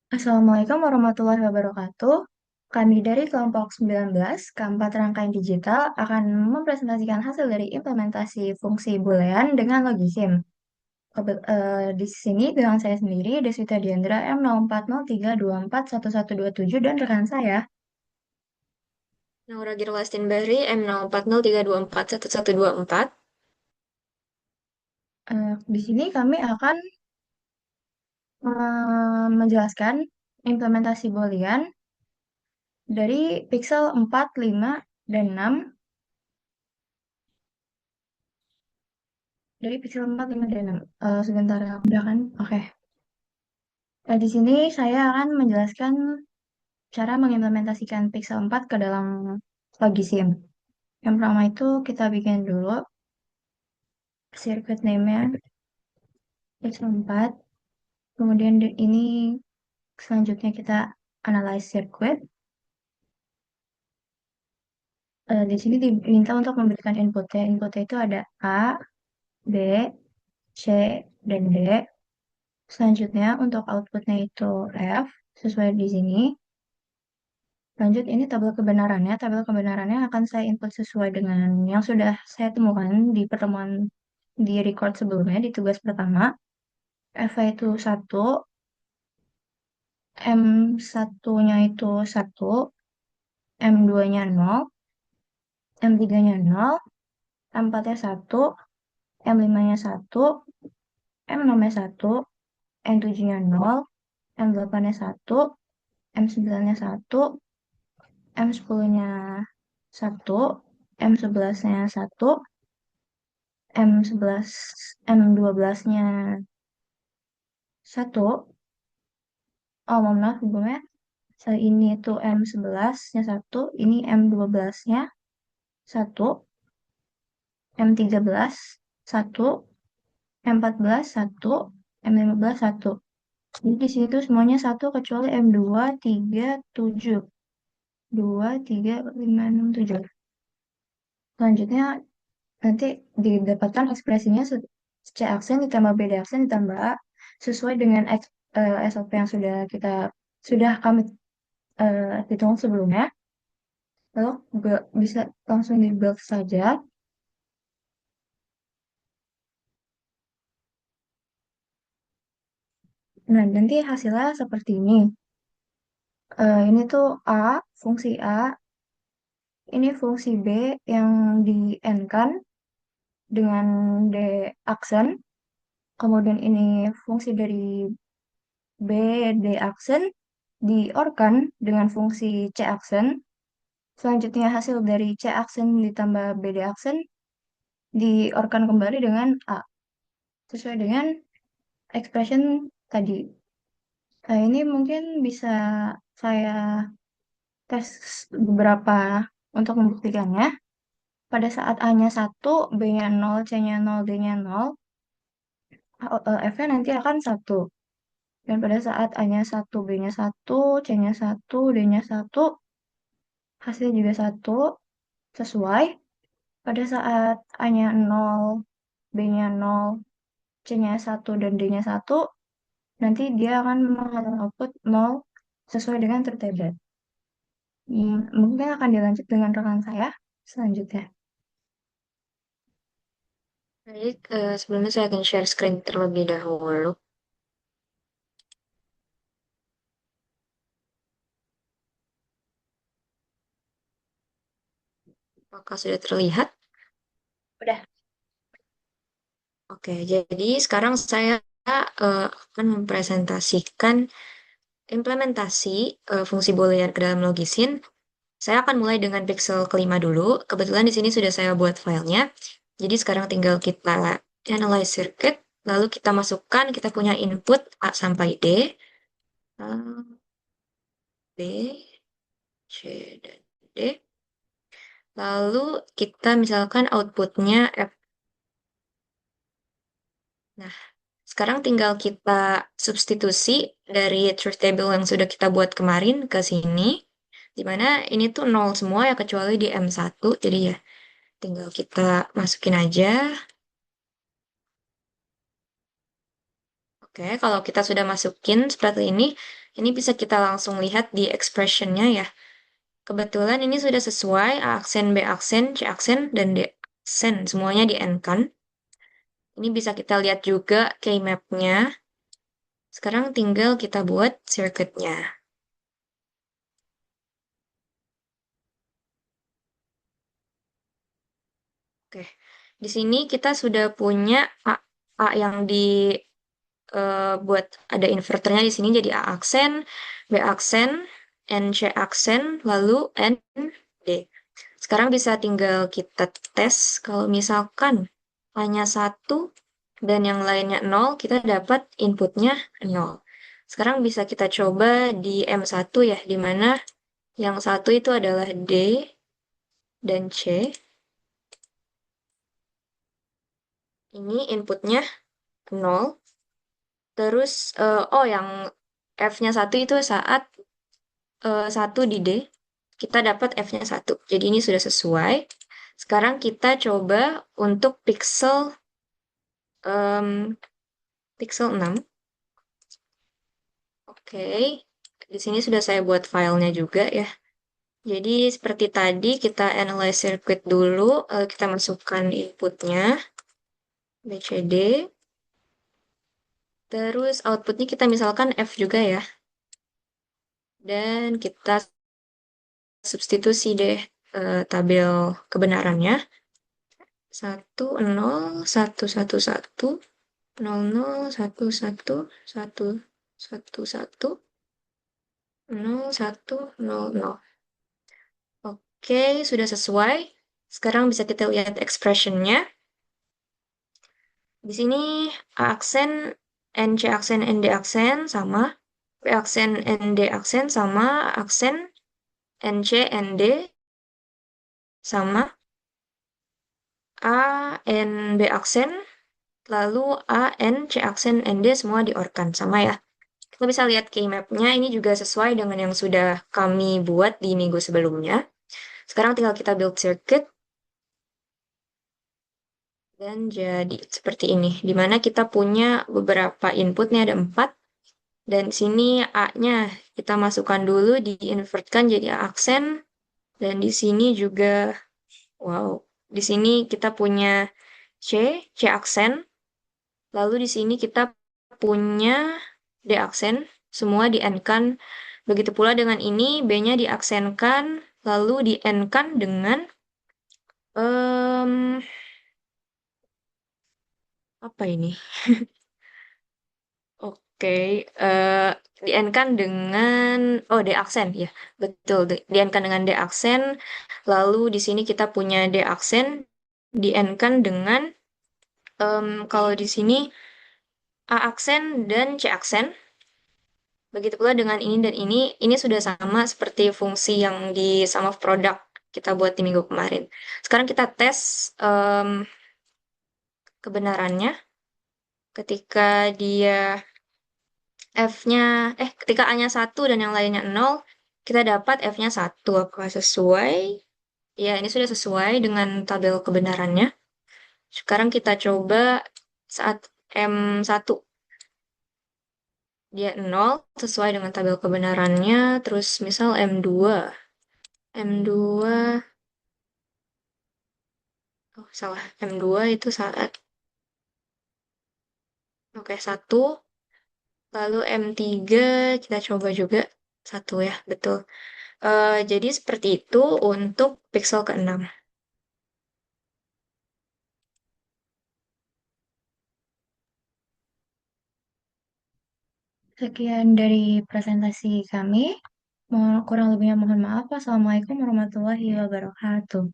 Assalamualaikum warahmatullahi wabarakatuh. Kami dari kelompok 19, keempat rangkaian digital, akan mempresentasikan hasil dari implementasi fungsi Boolean dengan logisim. Di sini dengan saya sendiri, Deswita Diandra M0403241127 dan rekan saya. Naura Girlastin Bahri M0403241124. Di sini kami akan menjelaskan implementasi Boolean dari pixel 4, 5, dan 6 dari pixel 4, 5, dan 6. Sebentar ya, udah kan? Oke. Di sini saya akan menjelaskan cara mengimplementasikan Pixel 4 ke dalam Logisim. Yang pertama itu kita bikin dulu circuit name-nya Pixel 4. Kemudian ini selanjutnya kita analyze circuit. Di sini diminta untuk memberikan inputnya. Inputnya itu ada A, B, C, dan D. Selanjutnya untuk outputnya itu F, sesuai di sini. Lanjut, ini tabel kebenarannya. Tabel kebenarannya akan saya input sesuai dengan yang sudah saya temukan di pertemuan di record sebelumnya, di tugas pertama. F itu 1, M satunya itu 1, M 2-nya 0, M 3-nya 0, M 4-nya 1, M 5-nya 1, M 6-nya 1, M 7-nya 0, M 8-nya 1, M 9-nya 1, M 10-nya 1, M 11-nya 1, M11, M12-nya 1. Oh, mohon maaf sebelumnya. Ini itu M11-nya 1, ini M12-nya 1, M13 1, M14 1, M15 1. Jadi di situ semuanya 1 kecuali M2, 3, 7. 2, 3, 5, 6, 7. Selanjutnya nanti didapatkan ekspresinya C aksen ditambah B aksen ditambah A sesuai dengan SOP yang sudah kami hitung sebelumnya. Lalu bisa langsung di build saja. Nah, nanti hasilnya seperti ini. Ini tuh A, fungsi A, ini fungsi B yang di N-kan dengan D aksen. Kemudian ini fungsi dari B, D aksen di OR-kan dengan fungsi C aksen. Selanjutnya hasil dari C aksen ditambah BD aksen di OR-kan kembali dengan A. Sesuai dengan expression tadi. Nah, ini mungkin bisa saya tes beberapa untuk membuktikannya. Pada saat A-nya 1, B-nya 0, C-nya 0, D-nya 0, F-nya nanti akan 1. Dan pada saat A-nya 1, B-nya 1, C-nya 1, D-nya 1, hasilnya juga 1, sesuai. Pada saat A-nya 0, B-nya 0, C-nya 1, dan D-nya 1, nanti dia akan menghasilkan output 0 sesuai dengan tertembak. Mungkin akan dilanjut dengan rekan saya selanjutnya. Baik, sebelumnya saya akan share screen terlebih dahulu. Apakah sudah terlihat? Udah. Oke, jadi sekarang saya akan mempresentasikan implementasi fungsi Boolean ke dalam Logisin. Saya akan mulai dengan pixel kelima dulu. Kebetulan di sini sudah saya buat filenya. Jadi sekarang tinggal kita analyze circuit, lalu kita masukkan, kita punya input A sampai D, A, B, C, dan D. Lalu kita misalkan outputnya F. Nah, sekarang tinggal kita substitusi dari truth table yang sudah kita buat kemarin ke sini. Dimana ini tuh nol semua ya kecuali di M1. Jadi ya tinggal kita masukin aja. Oke, kalau kita sudah masukin seperti ini, Ini bisa kita langsung lihat di expressionnya ya. Kebetulan ini sudah sesuai A aksen, B aksen, C aksen, dan D aksen. Semuanya di N kan. Ini bisa kita lihat juga key map-nya. Sekarang tinggal kita buat circuit-nya. Oke, di sini kita sudah punya A yang buat ada inverternya di sini jadi A aksen, B aksen, N C aksen, lalu N D. Sekarang bisa tinggal kita tes kalau misalkan hanya satu dan yang lainnya nol, kita dapat inputnya nol. Sekarang bisa kita coba di M1 ya, di mana yang satu itu adalah D dan C. Ini inputnya nol. Terus, oh yang F-nya satu itu saat satu di D, kita dapat F-nya satu. Jadi ini sudah sesuai. Sekarang kita coba untuk em, pixel 6. Oke, di sini sudah saya buat filenya juga ya. Jadi seperti tadi kita analyze circuit dulu, kita masukkan inputnya BCD, terus outputnya kita misalkan F juga ya. Dan kita substitusi deh tabel kebenarannya. 1, 0, 1, 1, 1, 1, 1, 1, 0, 1, 0, 0. Oke, sudah sesuai. Sekarang bisa kita lihat expressionnya. Di sini A aksen, NC aksen, ND aksen sama. B aksen, ND aksen sama. A aksen, NC, ND sama. A, N, B aksen, lalu A, N, C aksen, ND semua diorkan. Sama ya. Kita bisa lihat key map-nya, ini juga sesuai dengan yang sudah kami buat di minggu sebelumnya. Sekarang tinggal kita build circuit, dan jadi seperti ini, di mana kita punya beberapa inputnya ada 4, dan sini A-nya kita masukkan dulu, diinvertkan jadi A aksen, dan di sini juga, wow, di sini kita punya C, C aksen, lalu di sini kita punya D aksen, semua di N-kan. Begitu pula dengan ini, B-nya diaksenkan, lalu di N-kan dengan em, apa ini? Oke, eh di N-kan dengan oh D aksen ya, betul. Di N-kan dengan D aksen, lalu di sini kita punya D aksen, di N-kan dengan kalau di sini A aksen dan C aksen. Begitu pula dengan ini dan ini sudah sama seperti fungsi yang di sum of product kita buat di minggu kemarin. Sekarang kita tes kebenarannya ketika dia F-nya, ketika A-nya 1 dan yang lainnya nol, kita dapat F-nya 1. Apakah sesuai? Ya, ini sudah sesuai dengan tabel kebenarannya. Sekarang kita coba saat M1 dia nol sesuai dengan tabel kebenarannya, terus misal M2. M2 Oh, salah. M2 itu saat, oke, 1. Lalu M3, kita coba juga. 1 ya, betul. Jadi seperti itu untuk pixel ke-6. Sekian dari presentasi kami. Kurang lebihnya mohon maaf. Wassalamualaikum warahmatullahi wabarakatuh.